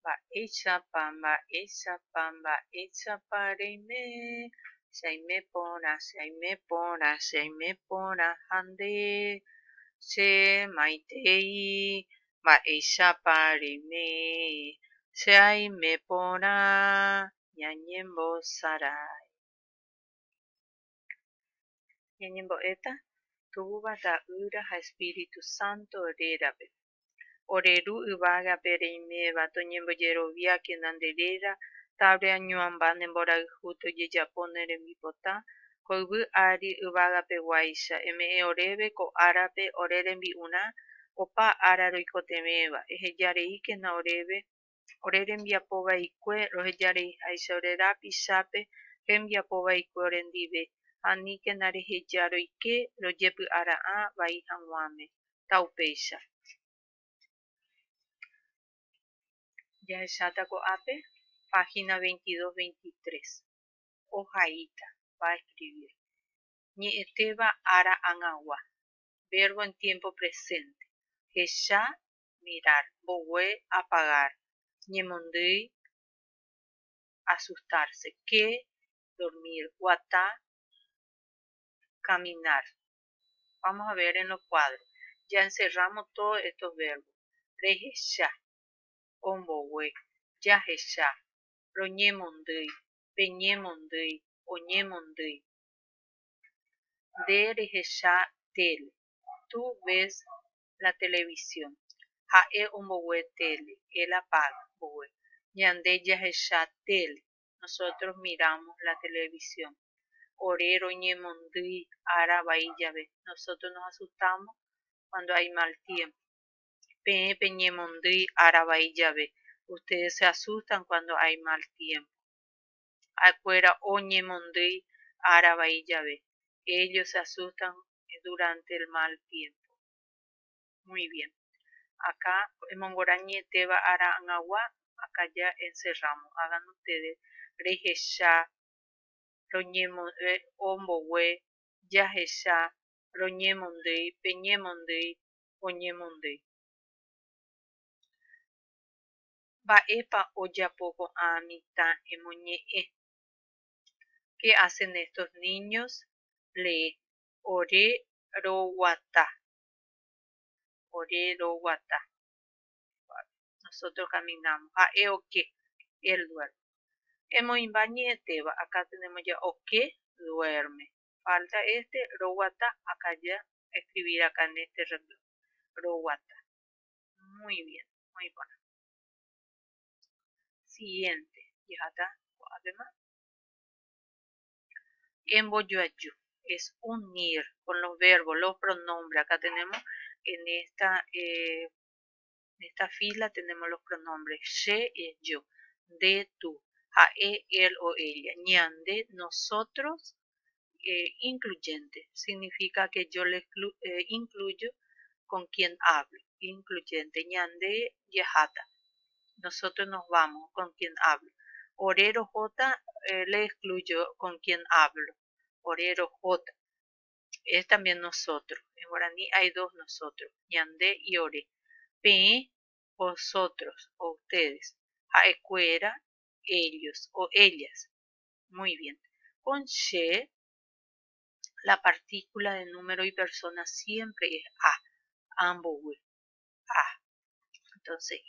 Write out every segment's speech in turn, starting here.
Ba'éichapa, mba'éichapa reime, chaime porã hande, che maitei, mba'éichapa reime, chaime porã ñañembosarái. Ñañembo'éta Túva ta'ýra ha Espíritu Santo rérape. Oreru yvágape reiméva toñembojeroviáke nde réra tábre añuãmba ne mborayhu tojejapo ne rembipota ko yvy ári yvágapeguáicha eme'ẽ oréve ko árape ore rembi'urã opa ára roikotevéva ehejareíkena oréve ore rembiapovaikue rohejareiháicha ore rapichápe rembiapovaikue orendive aníkena reheja roike rojepy'ara'ã vai hag̃uáme ta upéicha. Jahecháta ko'ápe página 22-23. Ohaíta. Va a escribir. Ñe'ẽtéva ára ag̃agua. Verbo en tiempo presente. Hecha, mirar. Mbogue, apagar. Ñemondýi, asustarse. Que, dormir. Guata, caminar. Vamos a ver en los cuadros. Ya encerramos todos estos verbos. Rehecha, ombogue, jahecha, roñemondýi, peñemondýi, oñemondýi. De rehecha tele. Tú ves la televisión. Ha'e ombogue tele. Él apaga. Mbogue. Ñande jahecha tele. Nosotros miramos la televisión. Ore roñemondýi ára vai jave. Nosotros nos asustamos cuando hay mal tiempo. Peẽ peñemondýi ára vai jave. Ustedes se asustan cuando hay mal tiempo. Acuera oñemondýi ára vai jave. Ellos se asustan durante el mal tiempo. Muy bien. Acá emomborañetéva ára ag̃agua. Acá ya encerramos. Hagan ustedes rehecha, ombogue, jahecha, roñemondýi, peñemondýi, oñemondýi. Mba'épa ojapo ko'ã mitã emoñe'ẽ. ¿Qué hacen estos niños? Lee. Ore roguata. Ore roguata. Nosotros caminamos. Ha'e oke. Él duerme. Emoimba ñe'ẽtéva. Acá tenemos ya oke, duerme. Falta este, roguata. Acá ya escribir acá en este renglón. Roguata. Muy bien. Muy bueno. Siguiente. Yahata. Además. Emboyoayu. Es unir con los verbos, los pronombres. Acá tenemos en esta fila tenemos los pronombres. She es yo. De tú. Ha'e él o ella. Ñande nosotros. Incluyente. Significa que yo le incluyo con quien hablo. Incluyente. Ñande yahata. Nosotros nos vamos con quien hablo. Orero J le excluyo con quien hablo. Orero J. Es también nosotros. En guaraní hay dos nosotros. Ñande y ore. Pe, vosotros o ustedes. Haekuera, ellos o ellas. Muy bien. Con she, la partícula de número y persona siempre es a. Ambogue. A. Entonces,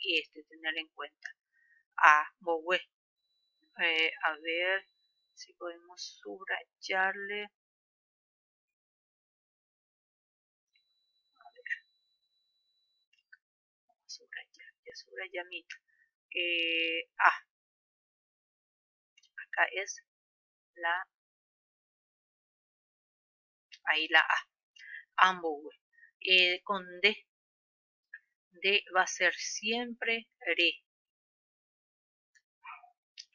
tener en cuenta. A, bogue. A ver si podemos subrayarle. A ver. Vamos a subrayar. Ya subrayamito. A. Acá es la. Ahí la A. Ambogue. Con D. D va a ser siempre re.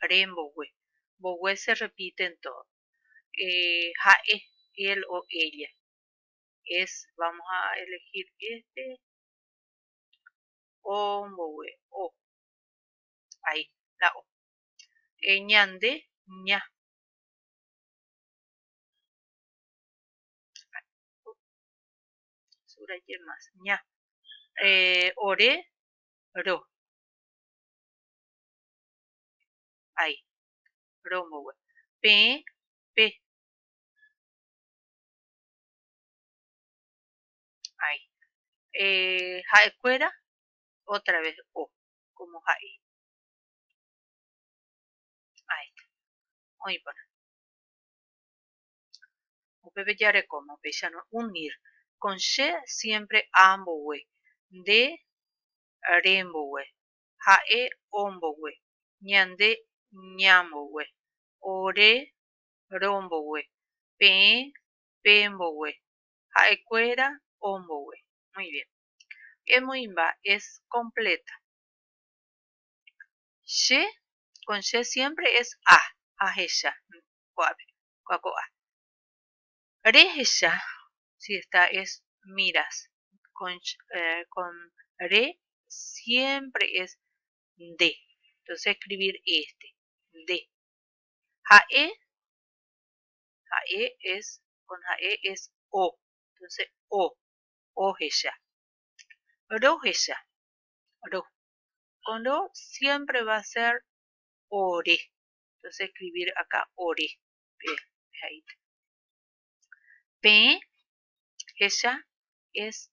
Rembogue. Bogue se repite en todo. Jae, él o ella. Vamos a elegir este. Ombogue. O. Ahí, la O. Ñande, ña. Subrayé más. Ña. Ore, ro. ahí, rombo, P, P, ahí. Jaecuera, otra vez O, como ahí. Ahí está. Muy bueno. Upepe yare como pechano unir. Con she siempre ambowe. De rembowe. Jae ombowe. Ñande ñambowe. Ore rombowe. Pe pembowe. Jaecuera ombowe. Muy bien. Emoimba es completa. She con she siempre es a. Ajesha. Cuave. Cuaco a. Rejesha, si esta es miras. Con re siempre es de. Entonces escribir este. De. Jae, jae es, con jae es o. Entonces o. Ojesha. Rojesha. Ro. Con ro siempre va a ser ore. Entonces escribir acá ore. Ahí. P, ella es,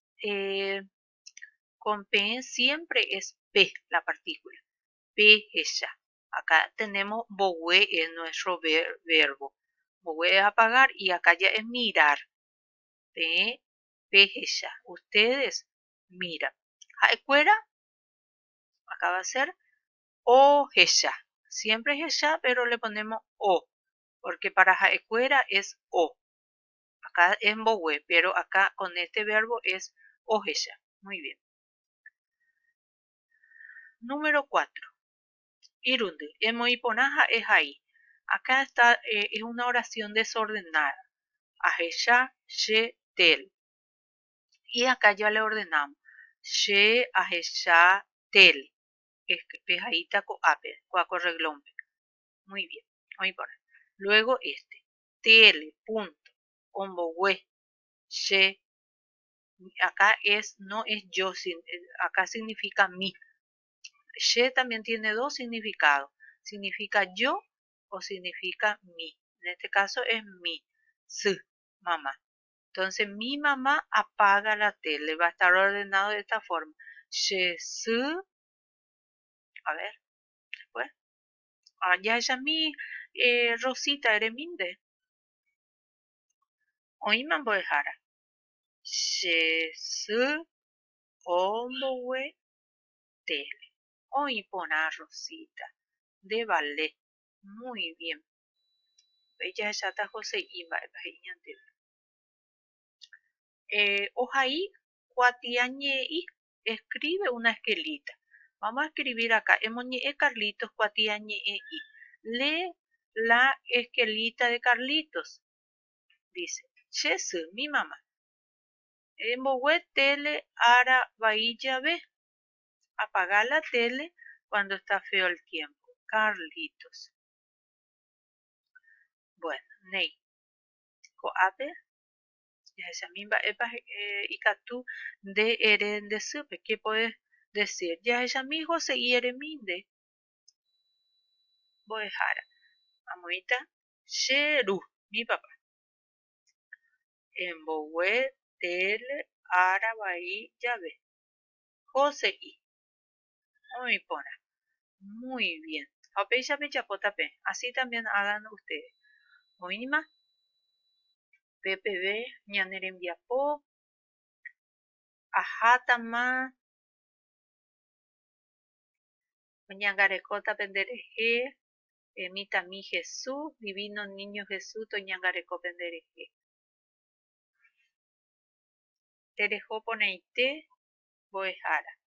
con P siempre es P la partícula. P, ella. Acá tenemos bogue es nuestro verbo. Bogue es apagar y acá ya es mirar. P, P, ella. Ustedes miran. Jaecuera, acá va a ser o, ella. Siempre es ella, pero le ponemos o. Porque para jaecuera es o. Acá es bogue, pero acá con este verbo es o, ella. Muy bien. Número 4. Irunde. Emoiponaja es ahí. Acá está, es una oración desordenada. Ajesha, she, tel. Y acá ya le ordenamos. She, ajesha, tel. Es ahí taco ape, cuaco reglompe. Muy bien. Muy bueno. Luego este. Tele, punto. Ombogüe. She. Acá es, no es yo, acá significa mi. She también tiene dos significados. Significa yo o significa mi. En este caso es mi. Su, mamá. Entonces mi mamá apaga la tele. Va a estar ordenado de esta forma. She, su. A ver, después. Ya ella mi Rosita Ereminde. Oiman voy a dejar. She, su, ombowe, tele. Hoy pona Rosita. De ballet. Muy bien. Ella ya está José Iba, Ojaí, Cuatiañei, escribe una esquelita. Vamos a escribir acá. Emoñe Carlitos, Cuatiañei. Lee la esquelita de Carlitos. Dice, Chesu, mi mamá. Embohue tele ara bahía ve. Apagar la tele cuando está feo el tiempo. Carlitos. Bueno, Ney. Coape. Ya esa misma y tú de eren de supe. ¿Qué puedes decir? Ya ella mi José y ereminde. Voy a dejar. Amoita. Sheru. Mi papá. Embohue tele ara bahía llave. José y. Muy pona. Muy bien. Apecha pecha potape. Así también hagan ustedes. Oinima. PPB. Ñanerem diapo. Ajatama. Ñangarecota pendereje. Emita mi Jesús, divino niño Jesús, toñangareco pendereje. Terejo poneite, boejara.